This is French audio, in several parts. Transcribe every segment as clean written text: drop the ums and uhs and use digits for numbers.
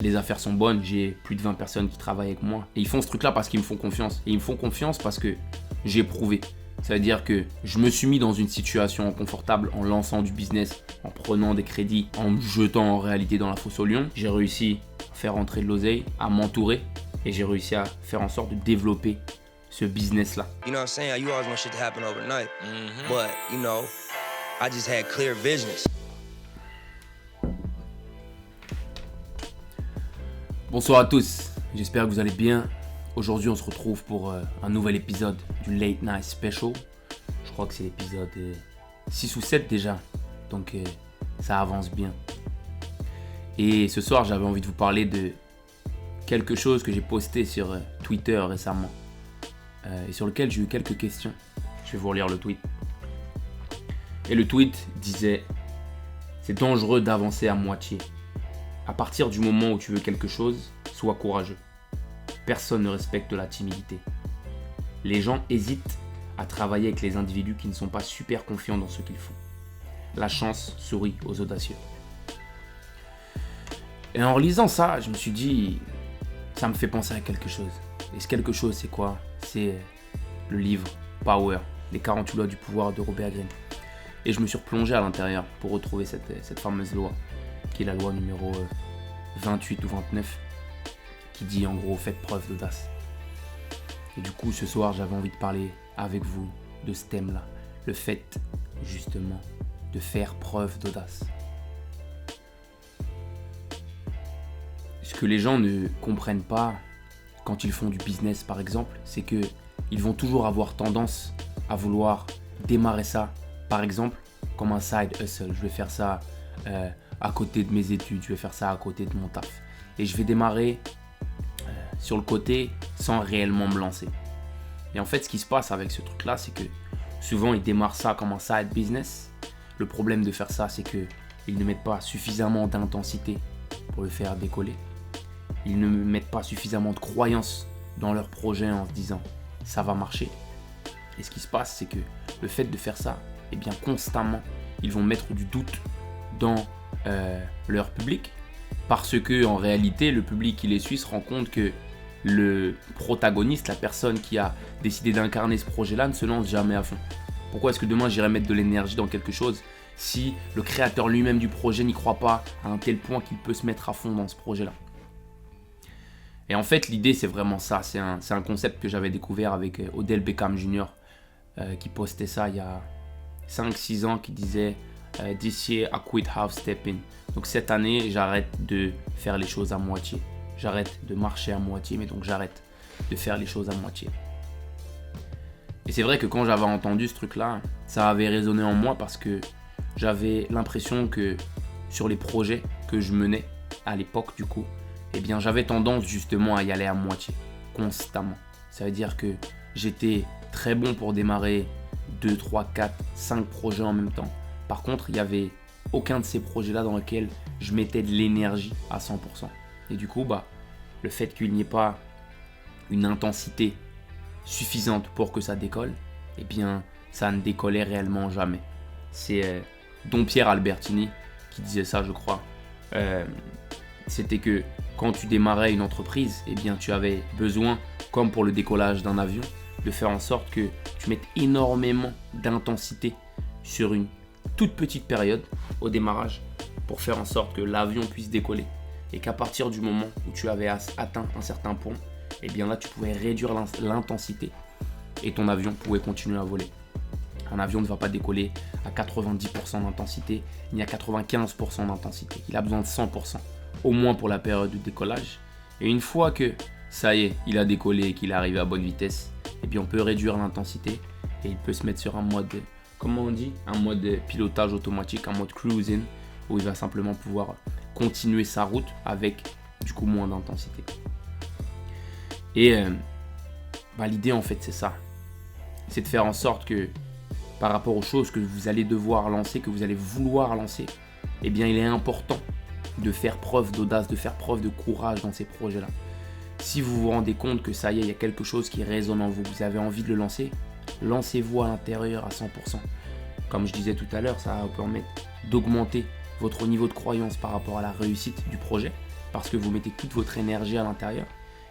Les affaires sont bonnes, j'ai plus de 20 personnes qui travaillent avec moi. Et ils font ce truc-là parce qu'ils me font confiance. Et ils me font confiance parce que j'ai prouvé. Ça veut dire que je me suis mis dans une situation confortable en lançant du business, en prenant des crédits, en me jetant en réalité dans la fosse au lion. J'ai réussi à faire rentrer de l'oseille, à m'entourer et j'ai réussi à faire en sorte de développer ce business-là. You know what I'm saying? You always want shit to happen overnight. But, you know, I just had clear visions. Bonsoir à tous, j'espère que vous allez bien. Aujourd'hui on se retrouve pour un nouvel épisode du Late Night Special. Je crois que c'est l'épisode 6 ou 7 déjà, donc ça avance bien. Et ce soir j'avais envie de vous parler de quelque chose que j'ai posté sur Twitter récemment et sur lequel j'ai eu quelques questions. Je vais vous relire le tweet. Et le tweet disait « C'est dangereux d'avancer à moitié. À partir du moment où tu veux quelque chose, sois courageux. Personne ne respecte la timidité. Les gens hésitent à travailler avec les individus qui ne sont pas super confiants dans ce qu'ils font. La chance sourit aux audacieux. » Et en relisant ça, je me suis dit, ça me fait penser à quelque chose. Et ce quelque chose, c'est quoi ? C'est le livre Power, les 48 lois du pouvoir de Robert Greene. Et je me suis replongé à l'intérieur pour retrouver cette fameuse loi, qui est la loi numéro 28 ou 29, qui dit en gros « faites preuve d'audace ». Et du coup, ce soir, j'avais envie de parler avec vous de ce thème-là, le fait justement de faire preuve d'audace. Ce que les gens ne comprennent pas quand ils font du business par exemple, c'est qu'ils vont toujours avoir tendance à vouloir démarrer ça, par exemple, comme un side hustle. Je vais faire ça à côté de mes études, je vais faire ça à côté de mon taf. Et je vais démarrer sur le côté sans réellement me lancer. Et en fait, ce qui se passe avec ce truc-là, c'est que souvent, ils démarrent ça comme un side business. Le problème de faire ça, c'est qu'ils ne mettent pas suffisamment d'intensité pour le faire décoller. Ils ne mettent pas suffisamment de croyance dans leur projet en se disant « ça va marcher ». Et ce qui se passe, c'est que le fait de faire ça, eh bien constamment, ils vont mettre du doute dans leur public, parce que en réalité le public qui les suit se rend compte que le protagoniste, la personne qui a décidé d'incarner ce projet-là, ne se lance jamais à fond. Pourquoi est-ce que demain j'irai mettre de l'énergie dans quelque chose si le créateur lui-même du projet n'y croit pas à un tel point qu'il peut se mettre à fond dans ce projet-là? Et en fait l'idée c'est vraiment ça, c'est un concept que j'avais découvert avec Odell Beckham Jr. Qui postait ça il y a 5-6 ans, qui disait This year, I quit half stepping. Donc cette année, j'arrête de faire les choses à moitié. J'arrête de marcher à moitié, mais donc j'arrête de faire les choses à moitié. Et c'est vrai que quand j'avais entendu ce truc-là, ça avait résonné en moi parce que j'avais l'impression que sur les projets que je menais à l'époque du coup, eh bien j'avais tendance justement à y aller à moitié, constamment. Ça veut dire que j'étais très bon pour démarrer 2, 3, 4, 5 projets en même temps. Par contre, il n'y avait aucun de ces projets-là dans lesquels je mettais de l'énergie à 100%. Et du coup, le fait qu'il n'y ait pas une intensité suffisante pour que ça décolle, eh bien, ça ne décollait réellement jamais. C'est Don Pierre Albertini qui disait ça, je crois. C'était que quand tu démarrais une entreprise, eh bien, tu avais besoin, comme pour le décollage d'un avion, de faire en sorte que tu mettes énormément d'intensité sur une toute petite période au démarrage pour faire en sorte que l'avion puisse décoller et qu'à partir du moment où tu avais atteint un certain point, eh bien là tu pouvais réduire l'intensité et ton avion pouvait continuer à voler. Un avion ne va pas décoller à 90% d'intensité ni à 95% d'intensité. Il a besoin de 100% au moins pour la période de décollage. Et une fois que ça y est, il a décollé et qu'il est arrivé à bonne vitesse, eh bien on peut réduire l'intensité et il peut se mettre sur un mode, comment on dit, un mode pilotage automatique, un mode cruising, où il va simplement pouvoir continuer sa route avec du coup moins d'intensité. Et l'idée en fait c'est ça, c'est de faire en sorte que par rapport aux choses que vous allez devoir lancer, que vous allez vouloir lancer, eh bien il est important de faire preuve d'audace, de faire preuve de courage dans ces projets-là. Si vous vous rendez compte que ça y est, il y a quelque chose qui résonne en vous, vous avez envie de le lancer, lancez-vous à l'intérieur à 100%. Comme je disais tout à l'heure, ça va vous permettre d'augmenter votre niveau de croyance par rapport à la réussite du projet parce que vous mettez toute votre énergie à l'intérieur.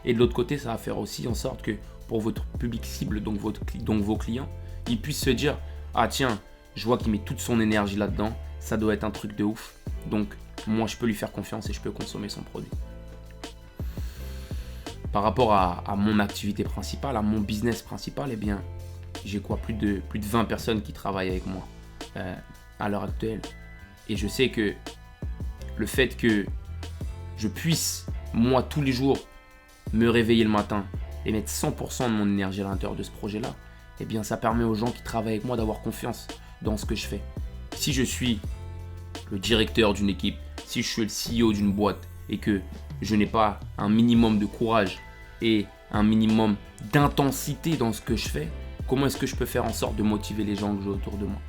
Et de l'autre côté, ça va faire aussi en sorte que pour votre public cible, donc vos clients, ils puissent se dire « Ah tiens, je vois qu'il met toute son énergie là-dedans, ça doit être un truc de ouf. Donc moi, je peux lui faire confiance et je peux consommer son produit. » Par rapport à mon activité principale, à mon business principal, eh bien, j'ai plus de 20 personnes qui travaillent avec moi à l'heure actuelle. Et je sais que le fait que je puisse, moi, tous les jours, me réveiller le matin et mettre 100% de mon énergie à l'intérieur de ce projet-là, eh bien, ça permet aux gens qui travaillent avec moi d'avoir confiance dans ce que je fais. Si je suis le directeur d'une équipe, si je suis le CEO d'une boîte et que je n'ai pas un minimum de courage et un minimum d'intensité dans ce que je fais, comment est-ce que je peux faire en sorte de motiver les gens que j'ai autour de moi?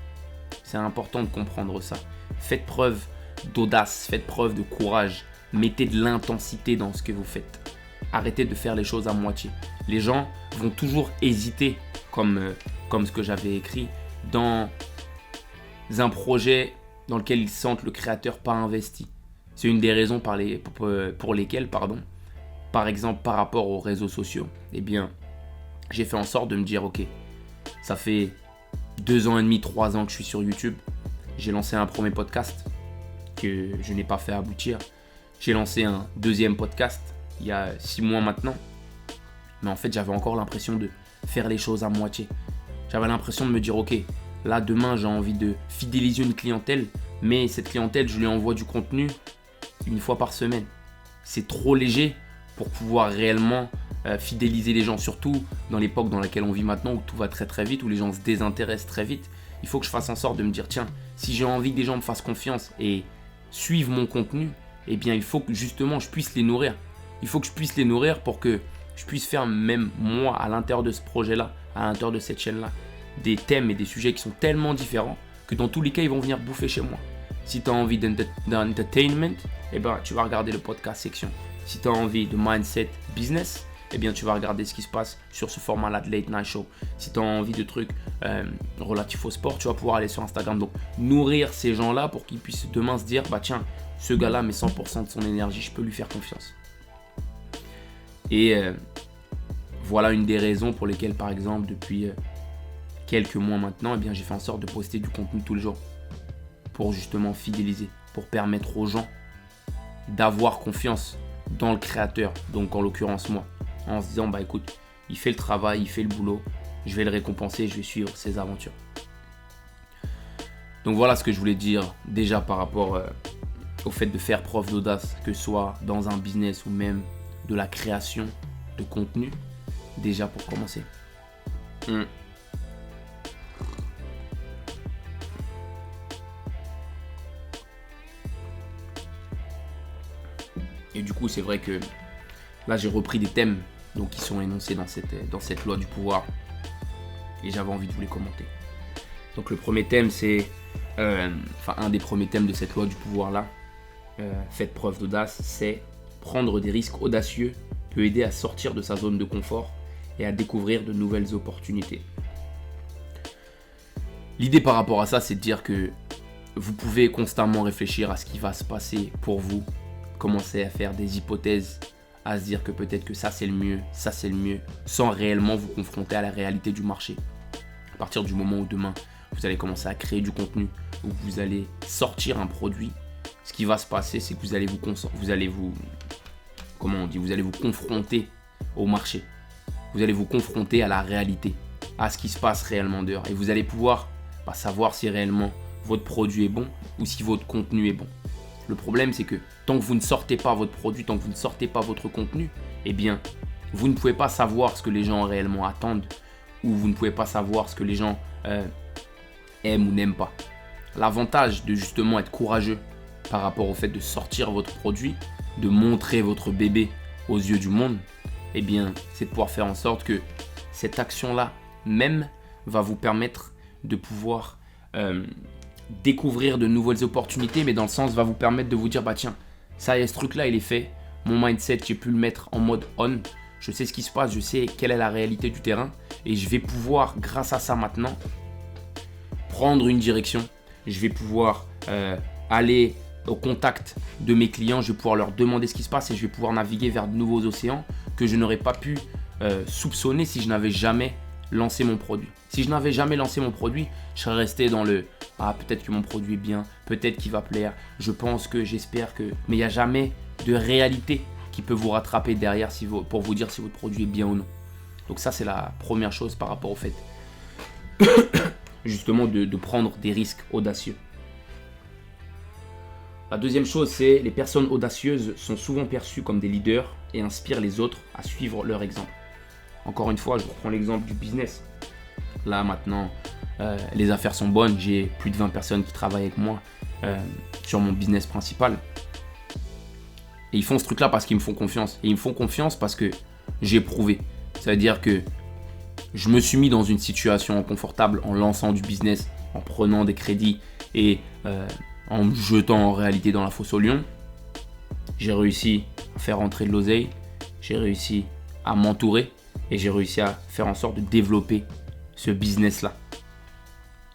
C'est important de comprendre ça. Faites preuve d'audace, faites preuve de courage, mettez de l'intensité dans ce que vous faites. Arrêtez de faire les choses à moitié. Les gens vont toujours hésiter, comme ce que j'avais écrit, dans un projet dans lequel ils sentent le créateur pas investi. C'est une des raisons pour lesquelles, par exemple par rapport aux réseaux sociaux, eh bien, j'ai fait en sorte de me dire, ok, ça fait 2 ans et demi, 3 ans que je suis sur YouTube. J'ai lancé un premier podcast que je n'ai pas fait aboutir. J'ai lancé un deuxième podcast il y a 6 mois maintenant. Mais en fait, j'avais encore l'impression de faire les choses à moitié. J'avais l'impression de me dire, ok, là demain j'ai envie de fidéliser une clientèle, mais cette clientèle, je lui envoie du contenu 1 fois par semaine. C'est trop léger pour pouvoir réellement fidéliser les gens, surtout dans l'époque dans laquelle on vit maintenant, où tout va très très vite, où les gens se désintéressent très vite. Il faut que je fasse en sorte de me dire, tiens, si j'ai envie que des gens me fassent confiance et suivent mon contenu, eh bien il faut que justement je puisse les nourrir. Il faut que je puisse les nourrir pour que je puisse faire, même moi, à l'intérieur de ce projet-là, à l'intérieur de cette chaîne-là, des thèmes et des sujets qui sont tellement différents que dans tous les cas, ils vont venir bouffer chez moi. Si tu as envie d'entertainment, eh ben, tu vas regarder le podcast section. Si tu as envie de mindset business, eh bien, tu vas regarder ce qui se passe sur ce format-là de Late Night Show. Si tu as envie de trucs relatifs au sport, tu vas pouvoir aller sur Instagram. Donc, nourrir ces gens-là pour qu'ils puissent demain se dire, bah tiens, ce gars-là met 100% de son énergie, je peux lui faire confiance. Et voilà une des raisons pour lesquelles, par exemple, depuis quelques mois maintenant, eh bien, j'ai fait en sorte de poster du contenu tous les jours pour justement fidéliser, pour permettre aux gens d'avoir confiance dans le créateur, donc en l'occurrence moi, en se disant, bah écoute, il fait le travail, il fait le boulot, je vais le récompenser, je vais suivre ses aventures. Donc voilà ce que je voulais dire déjà par rapport au fait de faire preuve d'audace, que ce soit dans un business ou même de la création de contenu, déjà pour commencer. Et du coup, c'est vrai que là, j'ai repris des thèmes donc, qui sont énoncés dans cette loi du pouvoir. Et j'avais envie de vous les commenter. Donc le premier thème, c'est... un des premiers thèmes de cette loi du pouvoir-là, faites preuve d'audace, c'est prendre des risques audacieux peut aider à sortir de sa zone de confort et à découvrir de nouvelles opportunités. L'idée par rapport à ça, c'est de dire que vous pouvez constamment réfléchir à ce qui va se passer pour vous, commencer à faire des hypothèses, à se dire que peut-être que ça c'est le mieux, sans réellement vous confronter à la réalité du marché. À partir du moment où demain, vous allez commencer à créer du contenu, où vous allez sortir un produit, ce qui va se passer, c'est que vous allez vous confronter au marché. Vous allez vous confronter à la réalité, à ce qui se passe réellement dehors. Et vous allez pouvoir savoir si réellement votre produit est bon ou si votre contenu est bon. Le problème, c'est que tant que vous ne sortez pas votre produit, tant que vous ne sortez pas votre contenu, eh bien, vous ne pouvez pas savoir ce que les gens réellement attendent ou vous ne pouvez pas savoir ce que les gens aiment ou n'aiment pas. L'avantage de justement être courageux par rapport au fait de sortir votre produit, de montrer votre bébé aux yeux du monde, eh bien, c'est de pouvoir faire en sorte que cette action-là même va vous permettre de pouvoir découvrir de nouvelles opportunités, mais dans le sens va vous permettre de vous dire, bah tiens, ça y est, ce truc-là, il est fait. Mon mindset, j'ai pu le mettre en mode on. Je sais ce qui se passe, je sais quelle est la réalité du terrain et je vais pouvoir, grâce à ça maintenant, prendre une direction. Je vais pouvoir aller au contact de mes clients, je vais pouvoir leur demander ce qui se passe et je vais pouvoir naviguer vers de nouveaux océans que je n'aurais pas pu soupçonner si je n'avais jamais lancé mon produit. Si je n'avais jamais lancé mon produit, je serais resté dans le « Ah, peut-être que mon produit est bien, peut-être qu'il va plaire, je pense que, j'espère que… » Mais il n'y a jamais de réalité qui peut vous rattraper derrière pour vous dire si votre produit est bien ou non. Donc ça, c'est la première chose par rapport au fait justement de prendre des risques audacieux. La deuxième chose, c'est les personnes audacieuses sont souvent perçues comme des leaders et inspirent les autres à suivre leur exemple. Encore une fois, je reprends l'exemple du business. Là, maintenant, les affaires sont bonnes. J'ai plus de 20 personnes qui travaillent avec moi sur mon business principal. Et ils font ce truc-là parce qu'ils me font confiance. Et ils me font confiance parce que j'ai prouvé. Ça veut dire que je me suis mis dans une situation inconfortable en lançant du business, en prenant des crédits et en me jetant en réalité dans la fosse au lion. J'ai réussi à faire rentrer de l'oseille. J'ai réussi à m'entourer. Et j'ai réussi à faire en sorte de développer ce business-là.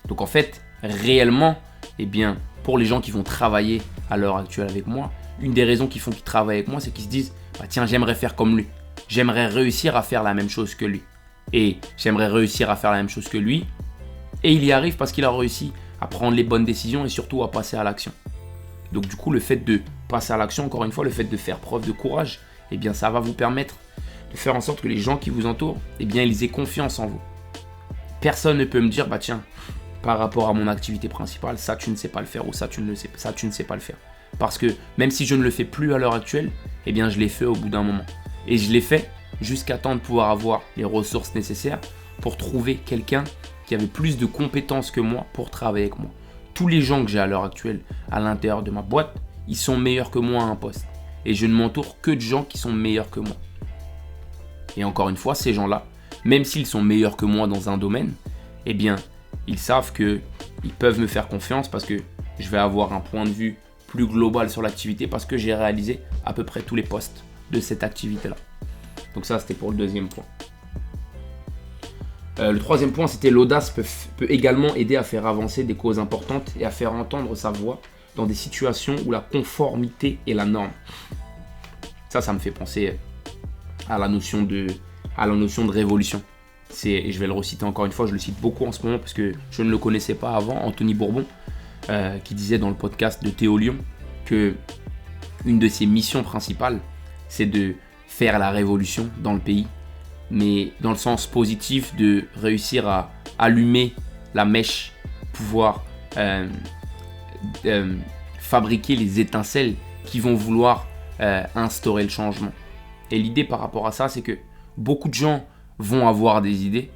Donc en fait, réellement, eh bien, pour les gens qui vont travailler à l'heure actuelle avec moi, une des raisons qui font qu'ils travaillent avec moi, c'est qu'ils se disent « Tiens, j'aimerais faire comme lui. J'aimerais réussir à faire la même chose que lui. Et j'aimerais réussir à faire la même chose que lui. » Et il y arrive parce qu'il a réussi à prendre les bonnes décisions et surtout à passer à l'action. Donc du coup, le fait de passer à l'action, encore une fois, le fait de faire preuve de courage, eh bien, ça va vous permettre de faire en sorte que les gens qui vous entourent, eh bien, ils aient confiance en vous. Personne ne peut me dire, tiens, par rapport à mon activité principale, ça tu ne sais pas le faire ou ça tu ne sais pas le faire. Parce que même si je ne le fais plus à l'heure actuelle, eh bien, je l'ai fait au bout d'un moment. Et je l'ai fait jusqu'à temps de pouvoir avoir les ressources nécessaires pour trouver quelqu'un qui avait plus de compétences que moi pour travailler avec moi. Tous les gens que j'ai à l'heure actuelle à l'intérieur de ma boîte, ils sont meilleurs que moi à un poste. Et je ne m'entoure que de gens qui sont meilleurs que moi. Et encore une fois, ces gens-là, même s'ils sont meilleurs que moi dans un domaine, eh bien, ils savent qu'ils peuvent me faire confiance parce que je vais avoir un point de vue plus global sur l'activité parce que j'ai réalisé à peu près tous les postes de cette activité-là. Donc ça, c'était pour le deuxième point. Le troisième point, c'était l'audace peut également aider à faire avancer des causes importantes et à faire entendre sa voix dans des situations où la conformité est la norme. Ça me fait penser à la notion de révolution. Et je vais le reciter encore une fois, je le cite beaucoup en ce moment parce que je ne le connaissais pas avant, Anthony Bourbon, qui disait dans le podcast de Théo Lyon que une de ses missions principales, c'est de faire la révolution dans le pays, mais dans le sens positif de réussir à allumer la mèche, pouvoir fabriquer les étincelles qui vont vouloir instaurer le changement. Et l'idée par rapport à ça, c'est que beaucoup de gens vont avoir des idées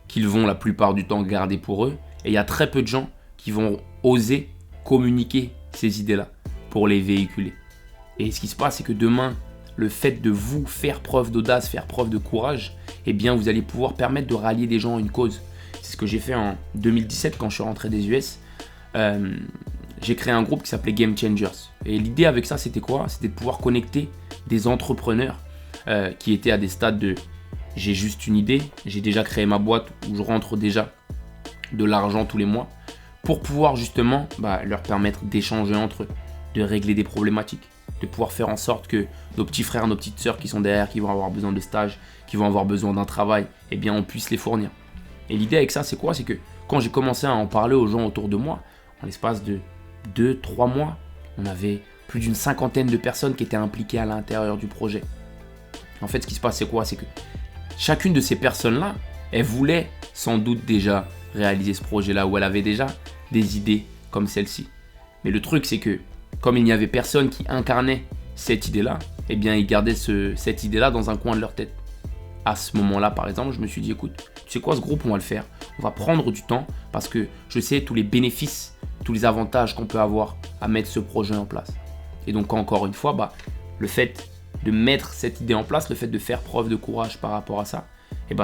qu'ils vont la plupart du temps garder pour eux. Et il y a très peu de gens qui vont oser communiquer ces idées-là pour les véhiculer. Et ce qui se passe, c'est que demain, le fait de vous faire preuve d'audace, faire preuve de courage, eh bien, vous allez pouvoir permettre de rallier des gens à une cause. C'est ce que j'ai fait en 2017 quand je suis rentré des US. J'ai créé un groupe qui s'appelait Game Changers. Et l'idée avec ça, c'était quoi ? C'était de pouvoir connecter des entrepreneurs qui étaient à des stades de j'ai juste une idée, j'ai déjà créé ma boîte où je rentre déjà de l'argent tous les mois pour pouvoir justement leur permettre d'échanger entre eux, de régler des problématiques, de pouvoir faire en sorte que nos petits frères, nos petites sœurs qui sont derrière, qui vont avoir besoin de stage, qui vont avoir besoin d'un travail, eh bien on puisse les fournir. Et l'idée avec ça, c'est quoi ? C'est que quand j'ai commencé à en parler aux gens autour de moi, en l'espace de 2-3 mois, on avait plus d'une 50aine de personnes qui étaient impliquées à l'intérieur du projet. En fait, ce qui se passe, c'est quoi ? C'est que chacune de ces personnes-là, elle voulait sans doute déjà réaliser ce projet-là ou elle avait déjà des idées comme celle-ci. Mais le truc, c'est que comme il n'y avait personne qui incarnait cette idée-là, eh bien, ils gardaient cette idée-là dans un coin de leur tête. À ce moment-là, par exemple, je me suis dit, écoute, tu sais quoi, ce groupe, on va le faire. On va prendre du temps parce que je sais tous les bénéfices, tous les avantages qu'on peut avoir à mettre ce projet en place. Et donc, encore une fois, le fait de mettre cette idée en place, le fait de faire preuve de courage par rapport à ça,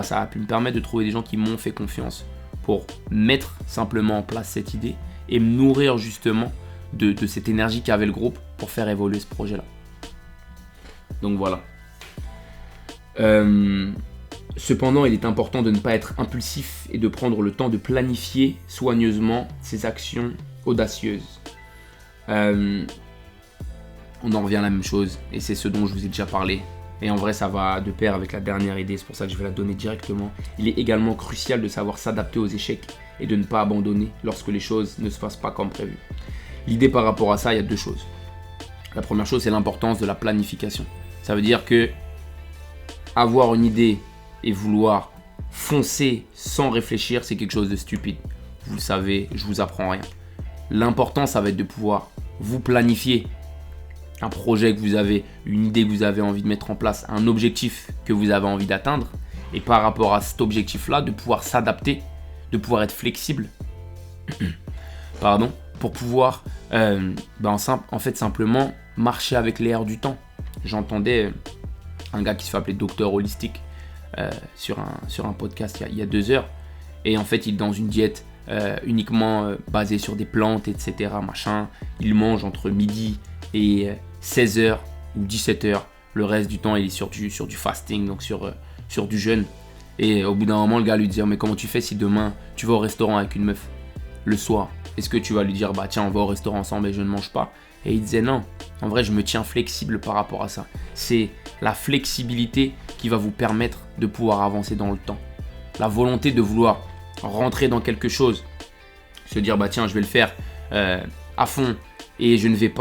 ça a pu me permettre de trouver des gens qui m'ont fait confiance pour mettre simplement en place cette idée et me nourrir justement de cette énergie qu'avait le groupe pour faire évoluer ce projet-là. Donc voilà. Cependant, il est important de ne pas être impulsif et de prendre le temps de planifier soigneusement ses actions audacieuses. on en revient à la même chose et c'est ce dont je vous ai déjà parlé. Et en vrai, ça va de pair avec la dernière idée, c'est pour ça que je vais la donner directement. Il est également crucial de savoir s'adapter aux échecs et de ne pas abandonner lorsque les choses ne se passent pas comme prévu. L'idée par rapport à ça, il y a deux choses. La première chose, c'est l'importance de la planification. Ça veut dire que avoir une idée et vouloir foncer sans réfléchir, c'est quelque chose de stupide. Vous le savez, je vous apprends rien. L'important, ça va être de pouvoir vous planifier un projet que vous avez, une idée que vous avez envie de mettre en place, un objectif que vous avez envie d'atteindre. Et par rapport à cet objectif-là, de pouvoir s'adapter, de pouvoir être flexible. Pour pouvoir en fait simplement marcher avec les airs du temps. J'entendais un gars qui se fait appeler docteur holistique sur un podcast il y a 2 heures. Et en fait, il est dans une diète uniquement basée sur des plantes, etc. Machin. Il mange entre midi et 16h ou 17h. Le reste du temps, il est sur du fasting, donc sur du jeûne. Et au bout d'un moment, le gars lui dit « Mais comment tu fais si demain, tu vas au restaurant avec une meuf le soir ? Est-ce que tu vas lui dire « Bah tiens, on va au restaurant ensemble et je ne mange pas ?» Et il disait « Non, en vrai, je me tiens flexible par rapport à ça. » C'est la flexibilité qui va vous permettre de pouvoir avancer dans le temps. La volonté de vouloir rentrer dans quelque chose, se dire « Bah tiens, je vais le faire à fond. » Et je ne vais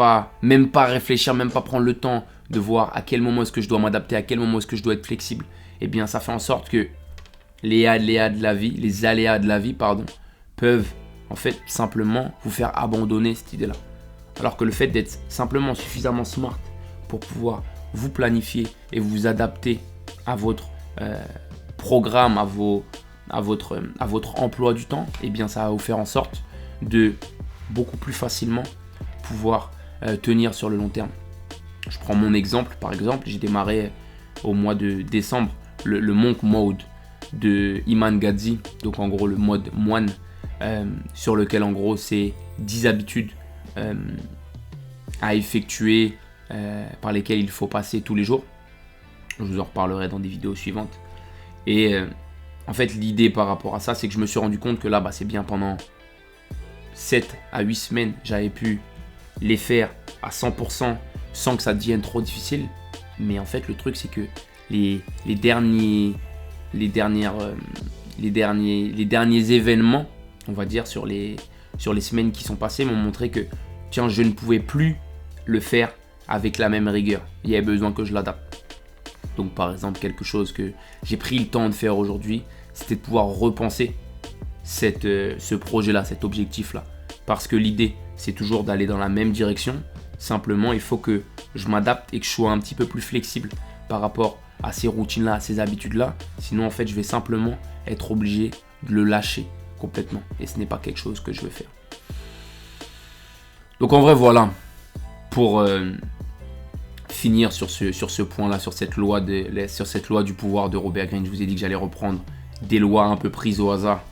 même pas réfléchir, même pas prendre le temps de voir à quel moment est-ce que je dois m'adapter, à quel moment est-ce que je dois être flexible. Eh bien, ça fait en sorte que les aléas de la vie, peuvent en fait simplement vous faire abandonner cette idée-là. Alors que le fait d'être simplement suffisamment smart pour pouvoir vous planifier et vous adapter à votre programme, à votre emploi du temps, eh bien, ça va vous faire en sorte de beaucoup plus facilement pouvoir tenir sur le long terme. Je prends mon exemple, par exemple, j'ai démarré au mois de décembre le Monk Mode de Iman Gadzhi, donc en gros le mode moine, sur lequel en gros c'est 10 habitudes à effectuer, par lesquelles il faut passer tous les jours. Je vous en reparlerai dans des vidéos suivantes. Et en fait l'idée par rapport à ça, c'est que je me suis rendu compte que là c'est bien pendant 7 à 8 semaines, j'avais pu les faire à 100% sans que ça devienne trop difficile. Mais en fait le truc c'est que les derniers événements, on va dire, sur les semaines qui sont passées, m'ont montré que tiens, je ne pouvais plus le faire avec la même rigueur. Il y avait besoin que je l'adapte. Donc par exemple, quelque chose que j'ai pris le temps de faire aujourd'hui, c'était de pouvoir repenser ce projet-là, cet objectif-là. Parce que l'idée, c'est toujours d'aller dans la même direction. Simplement, il faut que je m'adapte et que je sois un petit peu plus flexible par rapport à ces routines-là, à ces habitudes-là. Sinon, en fait, je vais simplement être obligé de le lâcher complètement. Et ce n'est pas quelque chose que je veux faire. Donc en vrai, voilà. Pour finir sur ce point-là, sur cette loi du pouvoir de Robert Greene, je vous ai dit que j'allais reprendre des lois un peu prises au hasard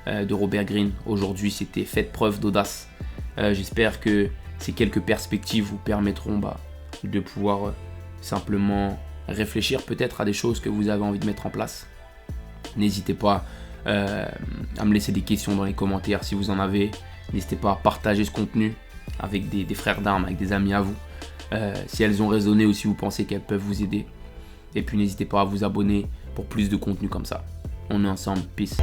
de Robert Greene. Aujourd'hui, c'était faites preuve d'audace. J'espère que ces quelques perspectives vous permettront de pouvoir simplement réfléchir peut-être à des choses que vous avez envie de mettre en place. N'hésitez pas à me laisser des questions dans les commentaires si vous en avez. N'hésitez pas à partager ce contenu avec des frères d'armes, avec des amis à vous. Si elles ont résonné ou si vous pensez qu'elles peuvent vous aider. Et puis n'hésitez pas à vous abonner pour plus de contenu comme ça. On est ensemble. Peace.